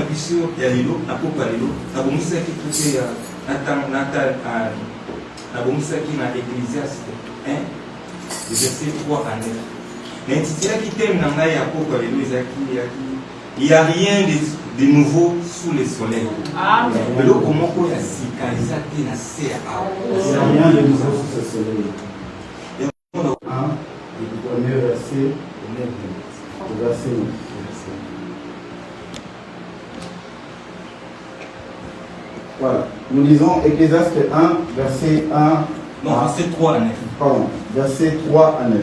biso ya lelo na pokwa lelo nabongisaki tuke ya nabongisaki na Ecclésiaste verset 3 à 9 mais intitulaki thème na ngai ya pokwa lelo ezaki il n'y a rien de nouveau sous le soleil. Mais le comment on a sika eza te na se ya awa. Il n'y a rien de nouveau sous le soleil. Le premier verset, verset 9. Voilà. Nous lisons Ecclésiaste 1, verset 1. Non, verset 3 à 9. Pardon, verset 3 à 9.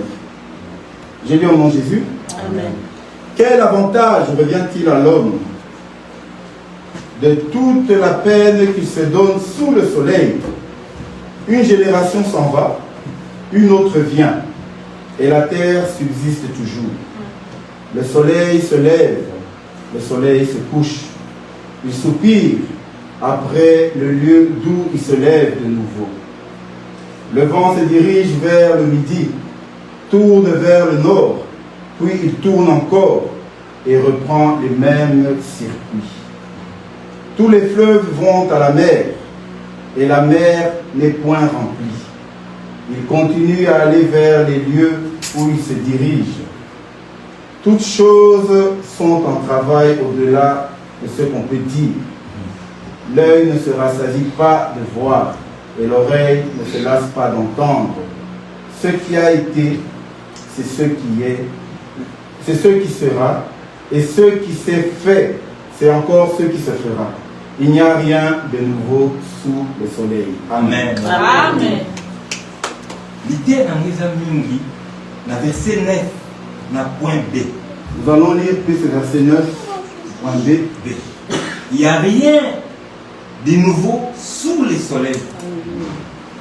J'ai lu au nom de Jésus. Amen. Quel avantage revient-il à l'homme de toute la peine qui se donne sous le soleil? Une génération s'en va, une autre vient, et la terre subsiste toujours. Le soleil se lève, le soleil se couche, il soupire après le lieu d'où il se lève de nouveau. Le vent se dirige vers le midi, tourne vers le nord, puis il tourne encore et reprend les mêmes circuits. Tous les fleuves vont à la mer, et la mer n'est point remplie. Il continue à aller vers les lieux où il se dirige. Toutes choses sont en travail au-delà de ce qu'on peut dire. L'œil ne se rassasie pas de voir, et l'oreille ne se lasse pas d'entendre. Ce qui a été, c'est ce qui est, c'est ce qui sera, et ce qui s'est fait, c'est encore ce qui se fera. Il n'y a rien de nouveau sous le soleil. Amen. Amen. L'idée dans les amis, dans verset 9, dans point B. Nous allons lire plus ce verset 9, point B. Il n'y a rien de nouveau sous le soleil.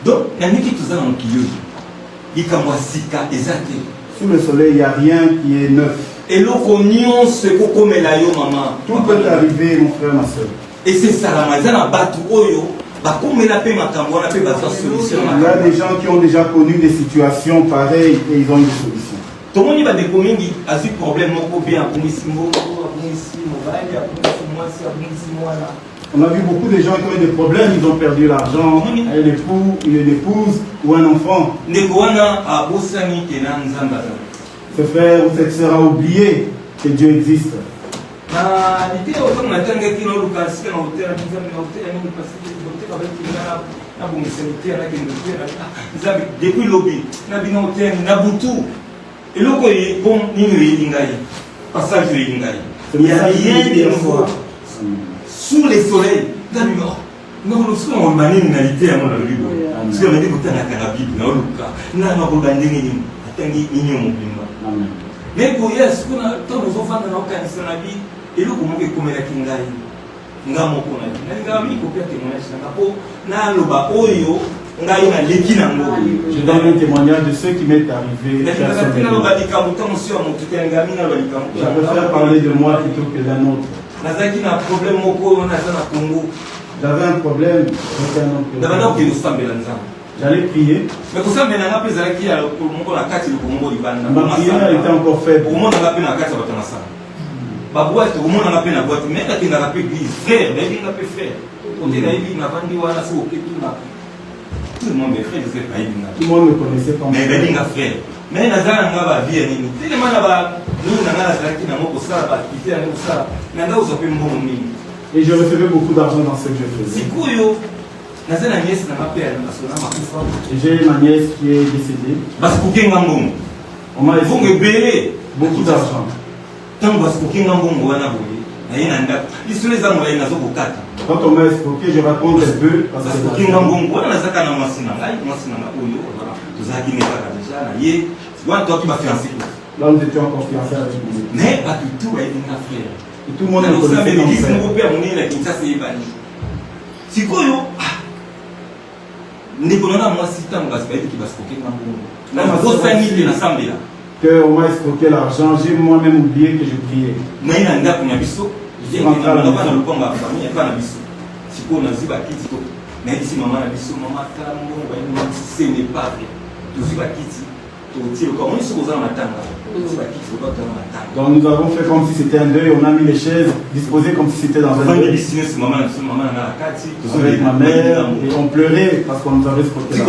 Donc, il y a qui tout ça dans le kiyo. Il y a Sous le soleil, il n'y a rien qui est neuf. Et l'oconion, ce qu'on commet là, maman. Tout peut arriver, mon frère, ma soeur. Et c'est ça, la maison à battre oyo. Il y a des gens qui ont déjà connu des situations pareilles et ils ont une solution. Tout le monde a des problèmes. On a vu beaucoup de gens qui ont eu des problèmes, ils ont perdu l'argent, un époux, une épouse ou un enfant. Ce frère ou cette sœur a oublié que Dieu existe. Depuis lobby, et le passage de il n'y a rien de nouveau sous les soleils. Non, nous sommes en maninalité à mon avis. Parce qu'on a dit que tu as la Bible, mais pour y est-ce qu'on a tant de enfants dans notre vie et le comment que comme la kingai ngamo kona ngami kopia témoignage na loba oyo ngai na leki nango. Je donne un témoignage de ce qui m'est arrivé. Je préfère parler de moi plutôt que d'un autre. J'avais un problème avec un autre. J'allais prier. Ma prière était encore faible. Tout le monde est frère, tout le monde me connaissait comme frère. Mais et je recevais beaucoup d'argent dans ce que je faisais. Et j'ai ma nièce qui est décédée. On m'a laissé beaucoup d'argent. Quand on m'a expliqué, je raconte un peu. Là, nous étions encore fiancés avec lui. Mais pas du tout, et tout le monde me connaissait comme on m'a escroqué l'argent, j'ai moi-même oublié que je priais. Je suis rentré à la maison. Mais ici, maman, ce n'est pas vrai. Donc nous avons fait comme si c'était un deuil, on a mis les chaises disposées comme si c'était dans un deuil. Avec ma mère, et on pleurait parce qu'on nous avait spoté là.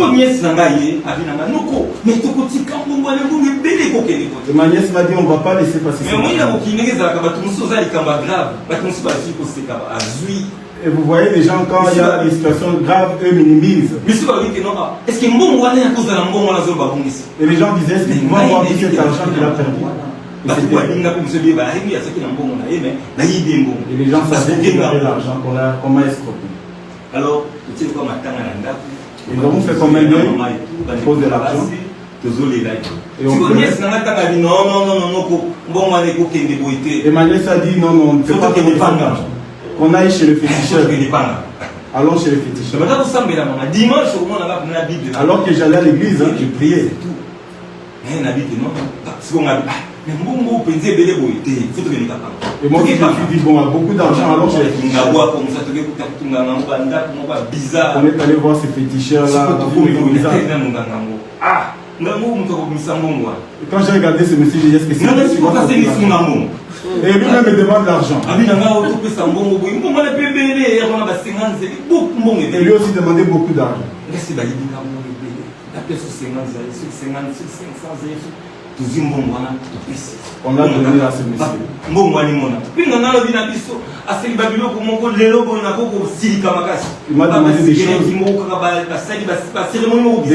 Et ma nièce m'a dit on ne va pas laisser passer ça. Et vous voyez les gens quand il y a des situations graves, eux minimisent. Et les gens disaient est-ce qu'ils vont avoir tout cet argent qu'il a perdu? Et les gens savaient qu'il avait l'argent qu'on m'a escroqué. Alors, et donc on fait comme un deuil, on pose de l'argent. Et on et ma nièce a dit non, non, on ne fait pas comme ça. Qu'on aille chez le féticheur. Allons chez le féticheur. Alors que j'allais à l'église, hein, je priais. Et moi je me suis dit, bon, on a beaucoup d'argent, alors chez le féticheur. On est allé voir ces féticheurs-là. Et quand j'ai regardé ce monsieur, j'ai dit, est-ce que c'est et lui-même me demande l'argent. Et lui aussi demandait beaucoup d'argent. On a donné à ce monsieur. Il m'a demandé des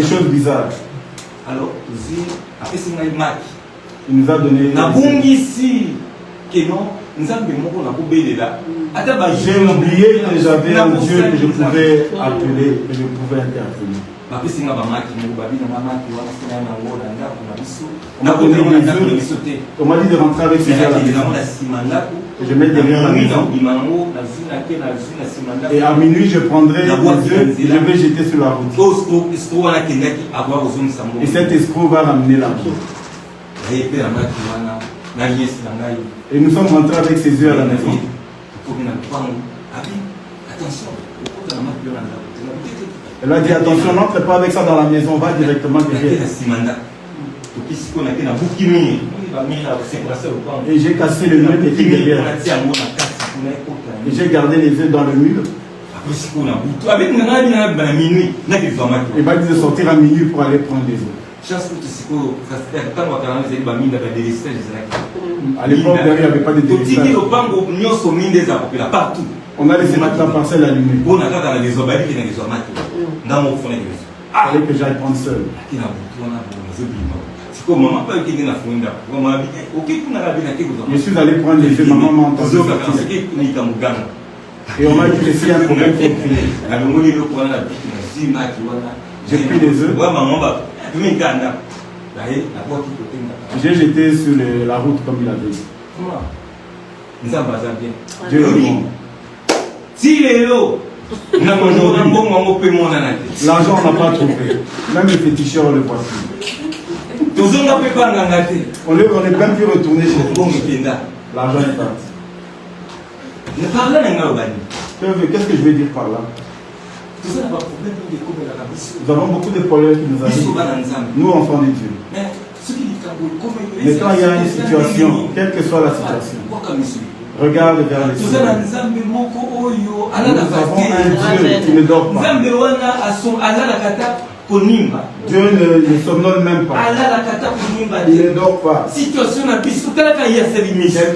choses bizarres. Alors, il nous a donné j'ai oublié que j'avais un Dieu que je pouvais appeler, que je pouvais interpeller. On m'a dit de rentrer avec ces gens-là. Et je mets derrière la maison. Et à minuit, je prendrai les œufs et je vais jeter sur la route. Et cet escroc va ramener l'argent. Et nous sommes rentrés avec ces œufs à la maison. Elle a dit attention, n'entre pas avec ça dans la maison, va directement derrière. Et j'ai cassé le mur qui était derrière. Et j'ai gardé les œufs dans le mur. Il m'a dit de sortir à minuit pour aller prendre des œufs. À l'époque, il n'y avait pas de délestage. On a laissé mettre la parcelle allumée. Il fallait que j'aille prendre seul. Je suis allé prendre les œufs, maman m'a entendu sortir. Et on m'a dit que s'il y a un problème, il faut prier. J'ai pris les œufs. J'ai jeté sur la route comme il avait dit. Dieu est bon. L'argent on n'a pas trouvé. Même les féticheurs on le voit plus. On est même plus retourné chez eux. L'argent est parti. Qu'est-ce que je vais dire par là? Nous avons beaucoup de problèmes qui nous arrivent. Nous, enfants de Dieu. Mais quand il y a une situation, quelle que soit la situation, regarde vers les cieux. Nous avons un Dieu qui ne dort pas. Dieu ne somnole même pas. Il ne dort pas. Quelle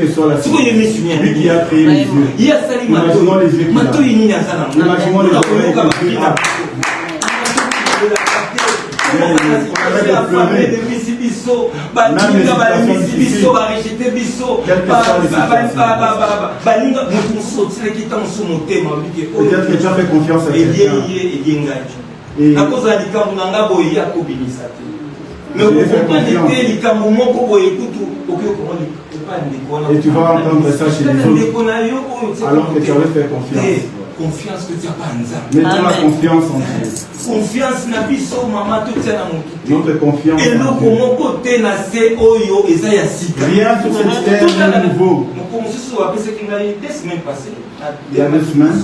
que soit la situation. Lui qui a créé les yeux. Imaginons les yeux qu'il a. Imaginons les oreilles qu'il a. Peut-être que tu as fait confiance à quelqu'un. Et mais au et tu vas entendre ça chez les autres alors que tu avais fait confiance. Confiance que tu n'as pas en Nzambe. Mettons la confiance en Dieu. Confiance na biso maman tout ça na motuté. Notre confiance. Et nous comment côté na c'est oyo eza ya sika. Rien sur cette terre n'est nouveau. Nous commençons à penser qu'il y a 2 semaines passées. Il y a 2 semaines.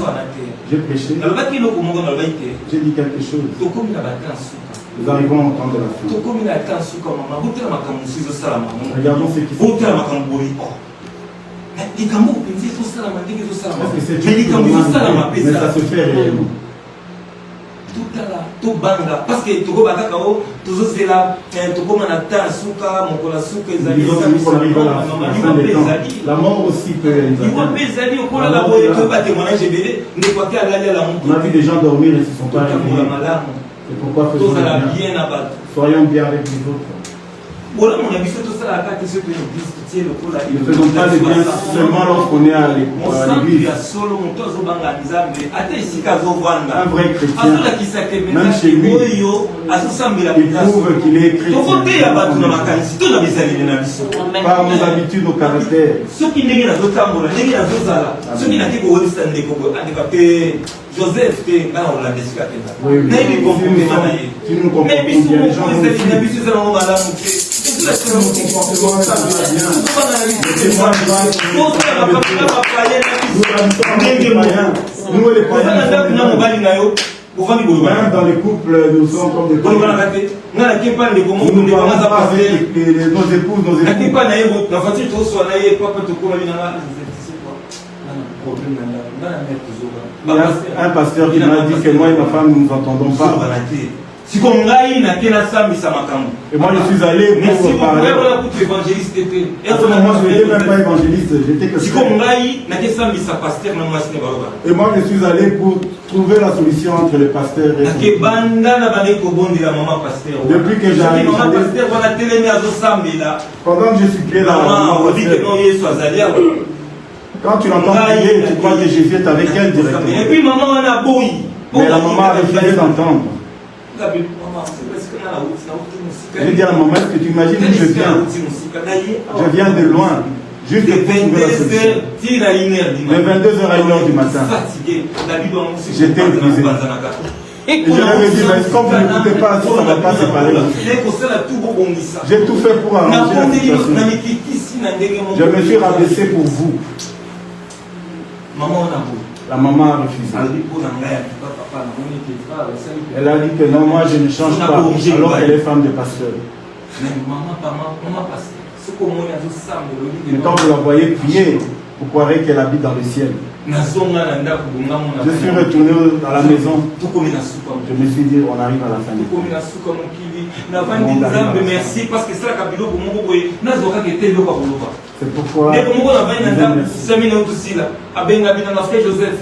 J'ai prêché. J'ai dit quelque chose. Nous arrivons au temps de la fin. Regardons ce qui se passe. Mais ça se fait réellement. Parce que la mort aussi peut on a vu des gens dormir et ne se sont pas réveillés. C'est pourquoi faisons bien. Soyons bien avec les autres. Ne faisons pas le bien seulement lorsqu'on est à l'église. Un vrai chrétien, même chez lui, il prouve qu'il est chrétien. Par nos habitudes, nos caractères. Joseph, oui, si nous comprenons bien, les gens nous les dans les couples, nous sommes comme des païens. Nous ne parlons pas avec nos épouses, nos époux. Il y a un pasteur qui m'a dit que moi et ma femme nous entendons pas. Et moi je suis allé pour parler. À ce moment je n'étais même pas évangéliste, j'étais que et moi je suis allé pour trouver la solution entre le pasteur et depuis que j'arrive, pendant que je suis prié dans la quand tu l'entends prier, tu crois que Jésus est avec elle directement. Mais la maman a refusé d'entendre. Je dis à la maman, est-ce que tu imagines où je viens? Je viens de loin. Juste pour trouver la solution. De 22h à 1h du matin. J'étais épuisé. Et je leur ai dit, mais comme vous n'écoutez pas, ça ne va pas se parler. J'ai tout fait pour arranger la situation. Je me suis rabaissé pour vous. La maman a refusé. Elle a dit que non, moi je ne change pas, alors qu'elle est femme de pasteur. Et quand vous la voyez prier, vous croirez qu'elle habite dans le ciel. Je suis retourné à la maison. Je me suis dit, on arrive à la fin. Merci parce que c'est la capitale pour moi. C'est pourquoi Joseph,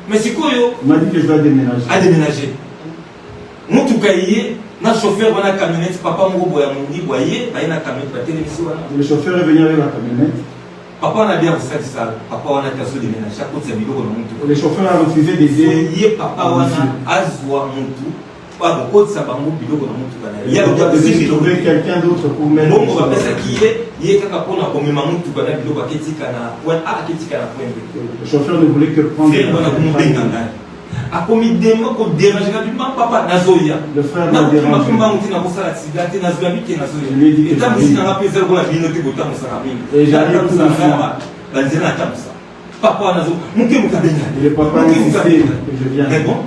mais c'est quoi? Il m'a dit que je dois déménager. À déménager. Nous tout cahier, notre chauffeur va la camionnette, papa mon boy mon dit boyer, va la camionnette, va télévision. Le chauffeur est venu avec la camionnette. Papa on a bien fait ça. Papa on a cassé déménager. À cause de vidéo dans mon tout. Le chauffeur a refusé d'aider. Papa on a azwa mon tout. Pas beaucoup de ça va mon vidéo dans mon tout. Il y a de trouver quelqu'un d'autre pour mettre. Bon, on va faire ça qui est, il y a quelqu'un pour nous comme maman tout connaît vidéo paquet tika na point A tika na point B. Le chauffeur ne voulait que prendre. A commis des mots pour déranger papa Nazoya. Le frère m'a dérangé. Je lui ai dit que papa Nazo, et le papa a insisté que je viens. Mais bon,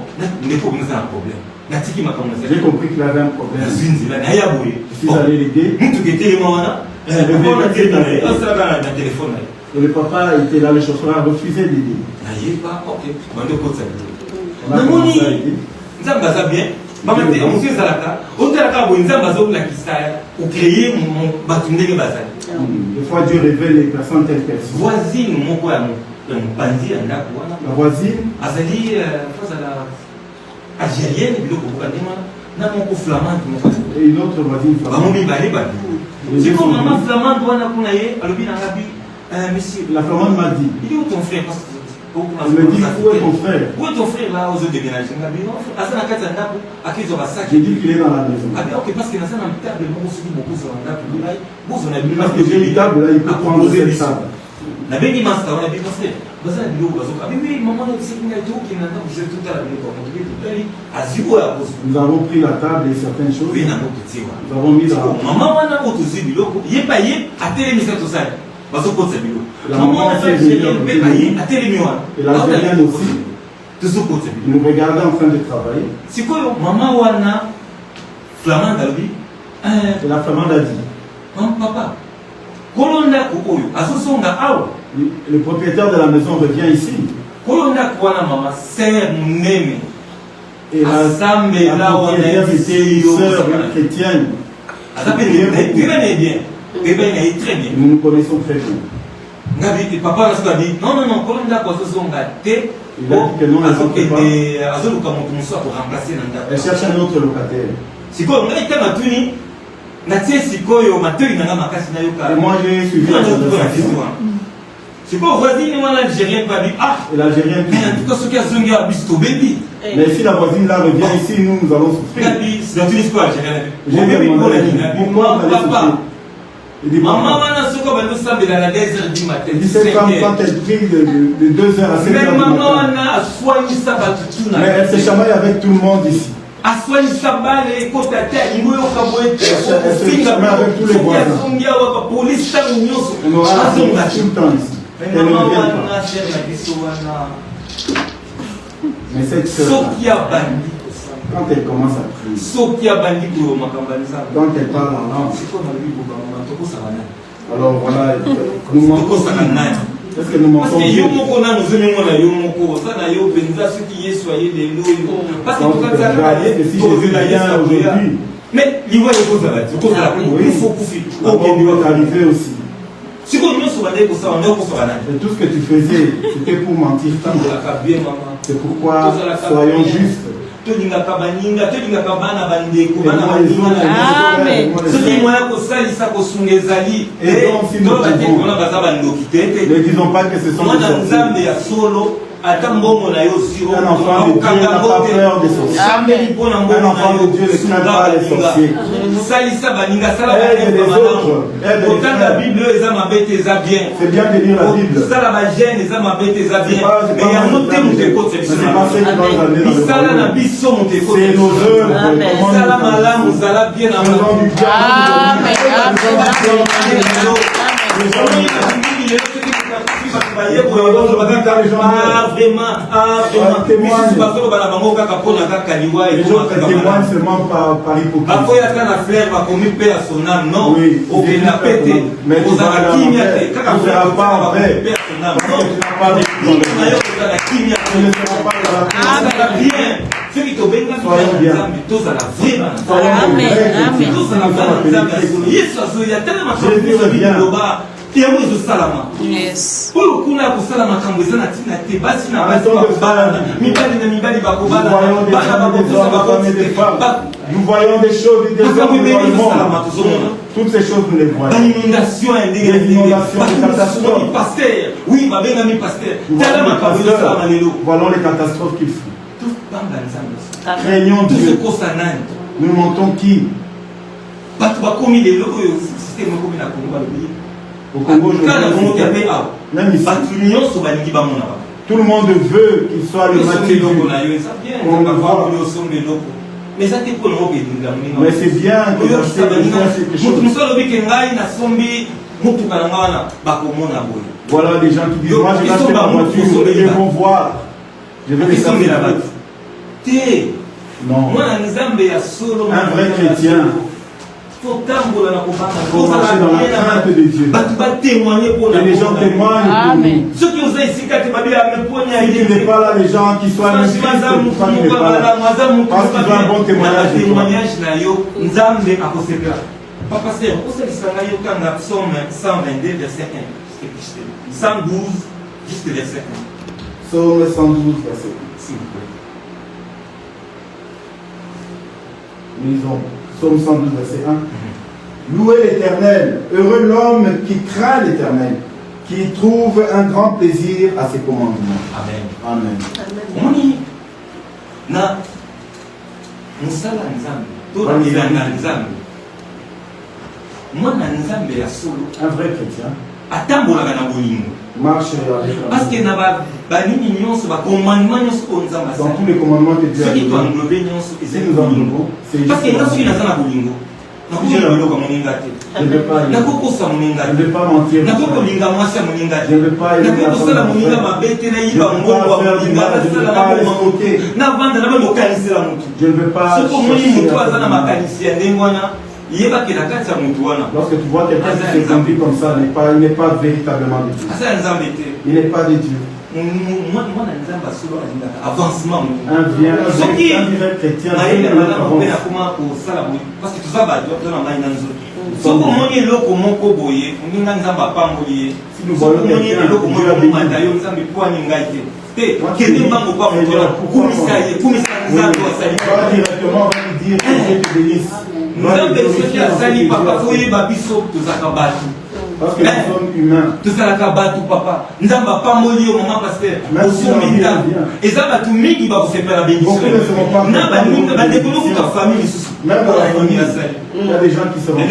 j'ai compris qu'il avait un problème. Je suis allé l'aider. Et le papa était là, le chauffeur a refusé d'aider. On a commencé à aider. Des fois Dieu révèle les personnes telles qu'elles sont. La voisine algérienne, et une autre voisine flamande. C'est comme maman flamande, monsieur. La flamande m'a dit. Il est où ton frère? Elle me dit, où est ton frère? Où est ton frère là aux autres déménagements? J'ai dit qu'il est dans la maison. Ah bien ok, parce que dans un table, parce que j'ai une table là, il peut prendre cette table. La belle immense, on a bien pensé. Nous avons pris la table et certaines choses. Nous avons mis la maman s'est réveillée. Et l'Algérienne aussi. Ils nous regardaient en train de travailler. C'est quoi, maman wana flamande alobi? Et la flamande a dit. Maman papa. Kolonda kuoyo asosonga awa. Le propriétaire de la maison revient ici. Kolonda kuana mama sœur munene. Et la propriétaire c'était une sœur chrétienne. Très bien. Nous nous connaissons très bien. Papa a dit non, non, non, Kolonda Kwasosonga te. Il a dit que non, elle cherche un autre locataire. Et moi j'ai suivi la conversation. C'est quoi, voisine, moi l'Algérien va dire ah, et l'Algérien dit en tout cas, ce qui a zongué à Bisto Baby. Mais si la voisine là revient ici, nous allons souffrir. C'est dans une histoire algérienne. J'ai demandé pourquoi elle allait souffrir. Il dit maman, la désert du matin. Il dit cette femme, quand elle prie de 2h à 7h du matin. Mais elle se chamaille avec tout le monde ici. Elle se chamaille avec tous les voisins. On aura la police tout le temps ici. Elle ne revient pas. Mais cette soeur, quand elle commence à prier, quand elle parle en langue, alors voilà, nous manquons. Est-ce que nous manquons Dieu? Parce que si Jésus vient aujourd'hui, mais il faut arriver aussi. Et tout ce que tu faisais, c'était pour mentir. C'est pourquoi soyons justes. Amen. Ne disons pas que ce sont des sorciers. Un enfant de Dieu n'a pas peur des sorciers. Un enfant de Dieu ne craint pas les sorciers. Aide les autres. Aide les frères. C'est bien de lire la Bible. C'est pas ce qui doit amener dans le c'est nos œuvres. Faisons du bien. Les gens témoignent seulement par hypocrisie. Oui, mais tu ne seras pas en paix. Soyons bien. Jésus revient. Yes. Nous voyons des choses, des hommes dans le monde. Toutes ces choses, nous les voyons. Des inondations, des catastrophes. Oui, ma belle amie pasteur. Voyons les catastrophes qu'il faut. Craignons Dieu. Nous montons qui? Au Congo, même ici, tout le monde veut qu'il soit le maître. Mais c'est bien que je fasse quelque chose. Voilà des gens qui disent moi je vais acheter ma voiture, ils vont voir. Je vais les sortir là-bas. Non. Un vrai chrétien. Il faut marcher dans la crainte de Dieu. Que les gens témoignent. Amen. Si tu n'es pas là, les gens qui soient même tristes, pourquoi tu n'es pas là? Parce qu'ils ont un bon témoignage de toi. Papa, c'est Psaume 122, verset 1. 112, juste verset 1. Psaume 112, verset 1. S'il vous plaît. Lisons. Psaume 112, verset 1. Louez l'Éternel, heureux l'homme qui craint l'Éternel, qui trouve un grand plaisir à ses commandements. Amen. Amen. Moni na musala nzambe to nzanga nzambe mwana nzambe ya solo un vrai chrétien atambolaka na bolingo marche avec parce que na banini nyonso ba commandement nyonso ko nzamba dans tous les commandements que Dieu a donnés donnés englober nyonso si nous englobons parce que nga soki naza na bolingo Je ne vais pas je ne vais pas mentir. Je ne vais pas aimer la femme. Je ne vais pas escroquer. Je ne vais pas lorsque tu vois quelqu'un qui se conduit comme ça, il n'est pas véritablement de Dieu. Il n'est pas de Dieu. Un vrai chrétien, parce que tout ça va dans la main. Si nous voyons quelqu'un parce que nous sommes humains. Tout ça, papa. Nous n'avons pas mouru au moment pasteur. Et ça va tout le monde qui va vous faire la bénédiction. Même dans la famille, il y a des gens qui se rendent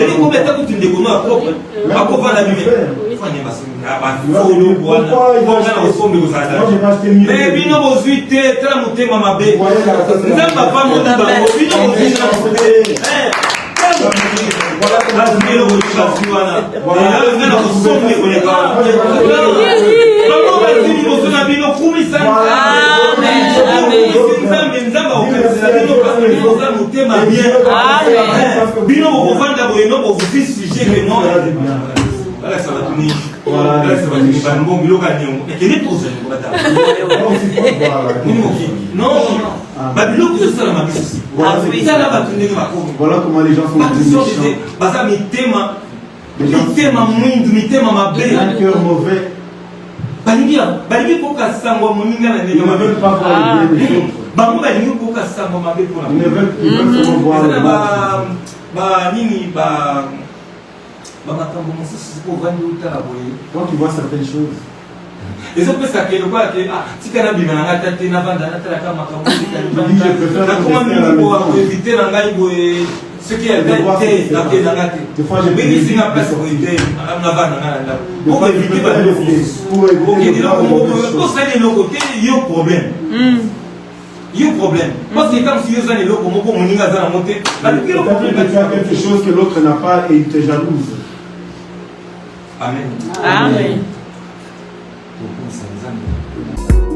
voilà comment les gens sont méchants. Un cœur mauvais. Ils ne veulent pas voir le bien des autres. Ils veulent seulement voir le mal. Quand tu vois certaines choses, et ça peut s'appeler quoi que si tu as bien la tête na vanda na tala kama comment éviter la ngaï ce qui est fait na ke na ngate des fois je vais ici na place pour éviter na vanda na pour éviter pour éviter pour ça les côté il y a un problème il y a un problème parce que comme si ils ont les locaux pour mon ninga za monter tu as quelque chose que l'autre n'a pas et il te jalouse. Amen. Amen. Amen.